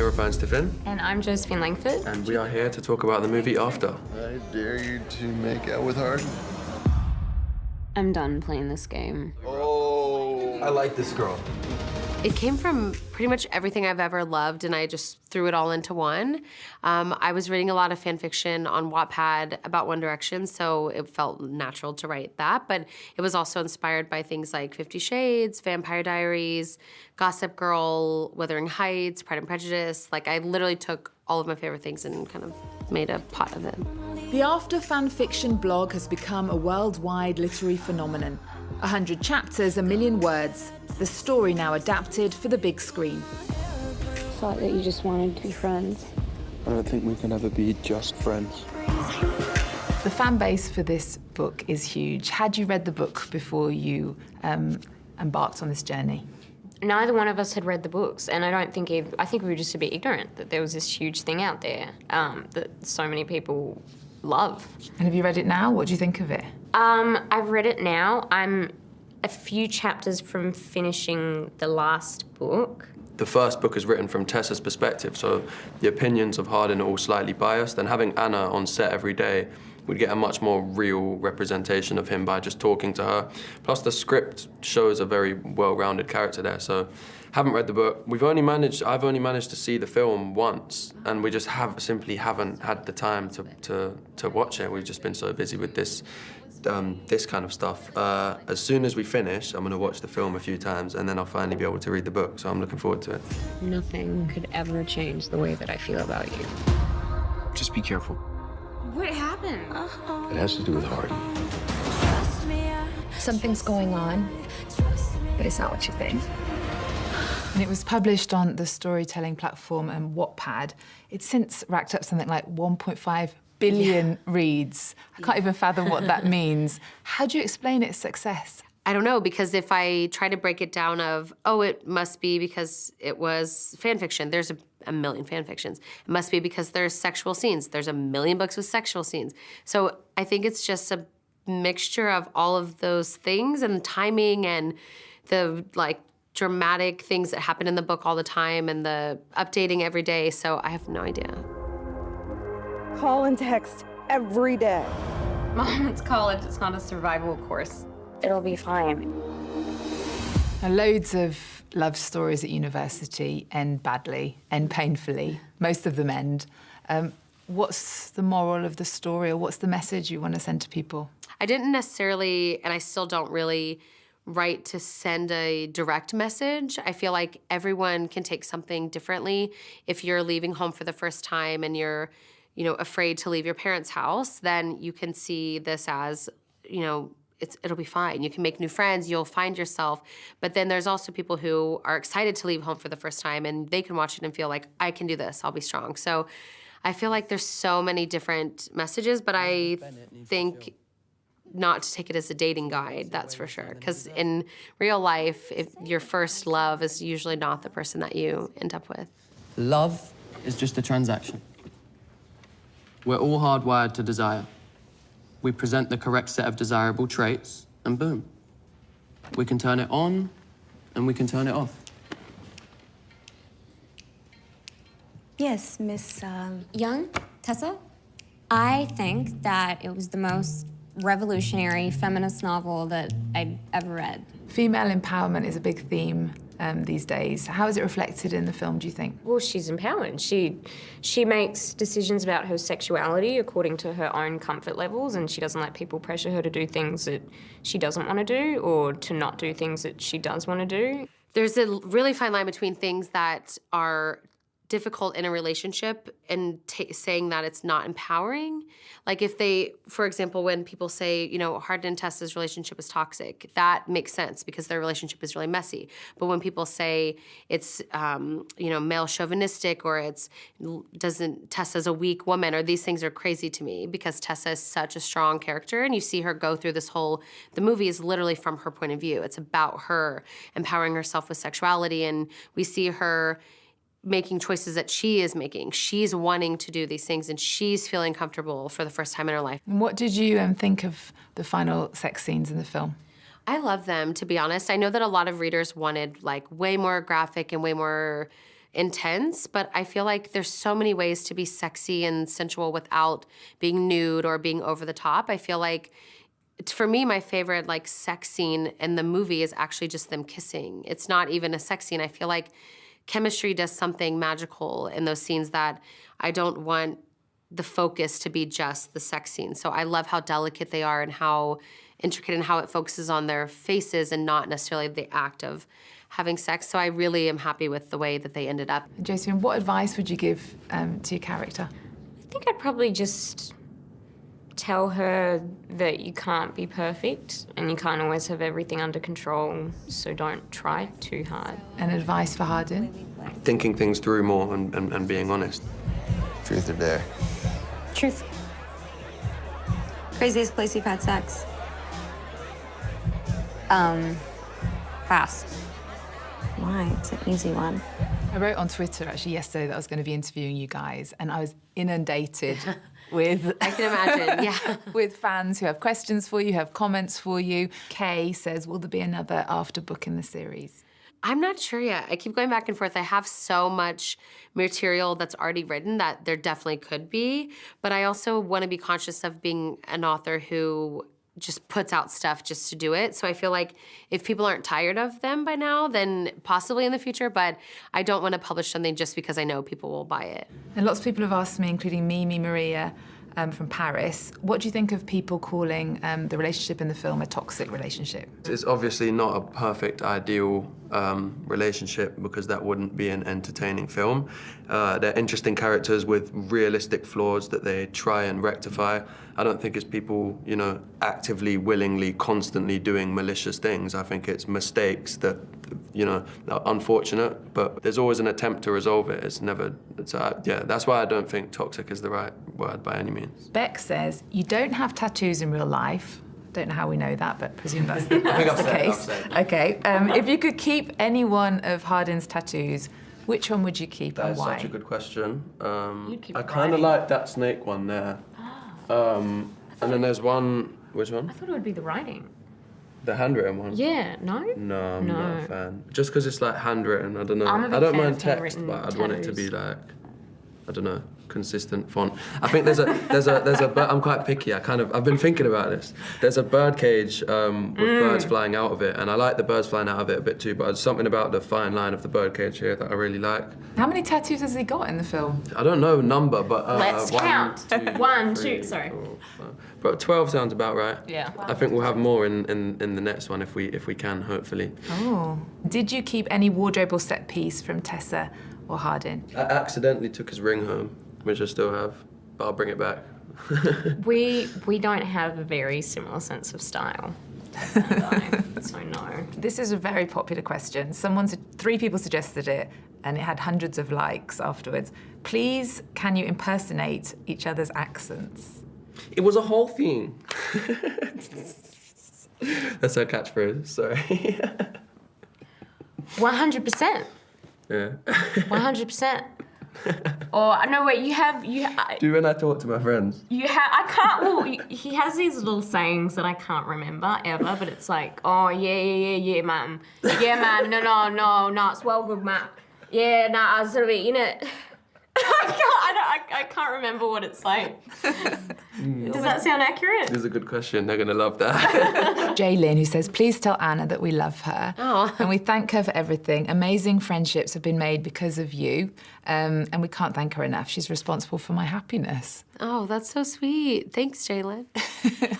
You're Fiennes-Tiffin. And I'm Josephine Langford. And we are here to talk about the movie After. I dare you to make out with Harden. I'm done playing this game. Oh. I like this girl. It came from pretty much everything I've ever loved, and I just threw it all into one. I was reading a lot of fan fiction on Wattpad about One Direction, so it felt natural to write that, but it was also inspired by things like 50 Shades, Vampire Diaries, Gossip Girl, Wuthering Heights, Pride and Prejudice. Like, I literally took all of my favorite things and kind of made a pot of it. The After fan fiction blog has become a worldwide literary phenomenon. 100 chapters, a million words. The story now adapted for the big screen. Thought that you just wanted to be friends. I don't think we can ever be just friends. The fan base for this book is huge. Had you read the book before you embarked on this journey? Neither one of us had read the books, and I think we were just a bit ignorant that there was this huge thing out there that so many people love. And have you read it now? What do you think of it? I've read it now. I'm a few chapters from finishing the last book. The first book is written from Tessa's perspective, so the opinions of Harden are all slightly biased, and having Anna on set every day would get a much more real representation of him by just talking to her. Plus the script shows a very well-rounded character there, so haven't read the book. I've only managed to see the film once, and we just simply haven't had the time to watch it. We've just been so busy with this kind of stuff. As soon as we finish, I'm gonna watch the film a few times, and then I'll finally be able to read the book, so I'm looking forward to it. Nothing could ever change the way that I feel about you. Just be careful. What happened? It has to do with Harden. Something's going on, but it's not what you think. And it was published on the storytelling platform Wattpad. It's since racked up something like 1.5 billion reads. I can't even fathom what that means. How do you explain its success? I don't know, because if I try to break it down of, oh, it must be because it was fan fiction. There's a million fan fictions. It must be because there's sexual scenes. There's a million books with sexual scenes. So I think it's just a mixture of all of those things, and timing, and the dramatic things that happen in the book all the time, and the updating every day. So I have no idea. Call and text every day. Mom, it's college. It's not a survival course. It'll be fine. Now, loads of love stories at university end badly, end painfully. Most of them end. What's the moral of the story, or what's the message you want to send to people? I didn't necessarily, and I still don't really, write to send a direct message. I feel like everyone can take something differently. If you're leaving home for the first time and you're, afraid to leave your parents' house, then you can see this as, it'll be fine. You can make new friends, you'll find yourself. But then there's also people who are excited to leave home for the first time, and they can watch it and feel like, I can do this, I'll be strong. So I feel like there's so many different messages, but I think not to take it as a dating guide, that's for sure. Because in real life, if your first love is usually not the person that you end up with. Love is just a transaction. We're all hardwired to desire. We present the correct set of desirable traits, and boom. We can turn it on, and we can turn it off. Yes, Miss Young, Tessa? I think that it was the most revolutionary feminist novel that I've ever read. Female empowerment is a big theme these days. How is it reflected in the film, do you think? Well, she's empowered. She makes decisions about her sexuality according to her own comfort levels, and she doesn't let people pressure her to do things that she doesn't want to do, or to not do things that she does want to do. There's a really fine line between things that are difficult in a relationship and saying that it's not empowering. Like if they, for example, when people say, Harden and Tessa's relationship is toxic, that makes sense because their relationship is really messy. But when people say it's, male chauvinistic, or Tessa's a weak woman, or these things are crazy to me because Tessa is such a strong character, and you see her go through the movie is literally from her point of view. It's about her empowering herself with sexuality, and we see her making choices that she is making. She's wanting to do these things, and she's feeling comfortable for the first time in her life. And what did you think of the final sex scenes in the film? I love them, to be honest. I know that a lot of readers wanted way more graphic and way more intense, but I feel like there's so many ways to be sexy and sensual without being nude or being over the top. I feel like, for me, my favorite like sex scene in the movie is actually just them kissing. It's not even a sex scene. I feel like chemistry does something magical in those scenes that I don't want the focus to be just the sex scene. So I love how delicate they are and how intricate and how it focuses on their faces and not necessarily the act of having sex. So I really am happy with the way that they ended up. Josephine, what advice would you give to your character? I think I'd probably just tell her that you can't be perfect and you can't always have everything under control, so don't try too hard. And advice for Hardin? Thinking things through more and being honest. Truth or dare? Truth. Craziest place you've had sex? Pass. Why? It's an easy one. I wrote on Twitter actually yesterday that I was going to be interviewing you guys, and I was inundated with I can imagine, yeah. with fans who have questions for you, have comments for you. Kay says, will there be another after book in the series? I'm not sure yet. I keep going back and forth. I have so much material that's already written that there definitely could be, but I also want to be conscious of being an author who just puts out stuff just to do it. So I feel like if people aren't tired of them by now, then possibly in the future, but I don't want to publish something just because I know people will buy it. And lots of people have asked me, including Mimi Maria from Paris, what do you think of people calling the relationship in the film a toxic relationship? It's obviously not a perfect, ideal relationship because that wouldn't be an entertaining film. They're interesting characters with realistic flaws that they try and rectify. I don't think it's people, you know, actively, willingly, constantly doing malicious things. I think it's mistakes that, you know, are unfortunate, but there's always an attempt to resolve it. It's never, yeah, that's why I don't think toxic is the right word by any means. Beck says, you don't have tattoos in real life. Don't know how we know that, but presume that's the case. Okay, if you could keep any one of Hardin's tattoos, which one would you keep and why? That's such a good question. keep I kind of like that snake one there. And then there's one, which one? I thought it would be the writing. The handwritten one? Yeah, no? No, I'm not a fan. Just because it's like handwritten, I don't know. I'm a big I don't fan mind of text, handwritten but I'd want it to be tattoos. like, I don't know, consistent font. I think there's a bird, I'm quite picky. I've been thinking about this. There's a bird cage with birds flying out of it, and I like the birds flying out of it a bit too, but there's something about the fine line of the bird cage here that I really like. How many tattoos has he got in the film? I don't know number, but Let's count. 1, 2, 3, sorry. 4, 5. But 12 sounds about right. Yeah. I think we'll have more in the next one if we can, hopefully. Oh. Did you keep any wardrobe or set piece from Tessa or Hardin? I accidentally took his ring home, which I still have, but I'll bring it back. We don't have a very similar sense of style, Tessa and I, so no. This is a very popular question. 3 people suggested it, and it had hundreds of likes afterwards. Please, can you impersonate each other's accents? It was a whole thing. That's our catchphrase, sorry. 100%. Yeah. 100%. Or no, wait. Do when I talk to my friends? You have. I can't. Well, he has these little sayings that I can't remember ever. But it's like, oh yeah, man. Yeah, man. No. It's well good, man. Yeah, I was sort of eating it. I can't remember what it's like. Does that sound accurate? This is a good question. They're gonna love that. Jaylyn, who says, please tell Anna that we love her. Oh. And we thank her for everything. Amazing friendships have been made because of you. And we can't thank her enough. She's responsible for my happiness. Oh, that's so sweet. Thanks, Jaylyn.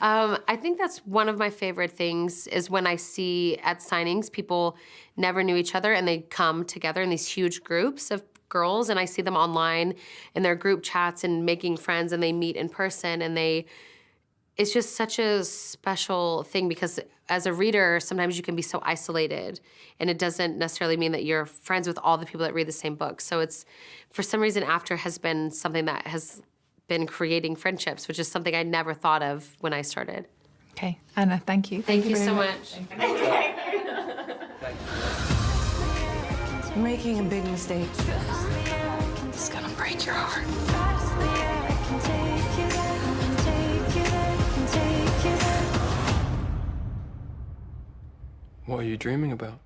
I think that's one of my favorite things is when I see at signings, people never knew each other and they come together in these huge groups of girls, and I see them online in their group chats and making friends, and they meet in person, and it's just such a special thing because as a reader, sometimes you can be so isolated, and it doesn't necessarily mean that you're friends with all the people that read the same book. So it's, for some reason, After has been something that has been creating friendships, which is something I never thought of when I started. Okay, Anna, thank you. Thank you very so much. You're making a big mistake. It's gonna break your heart. What are you dreaming about?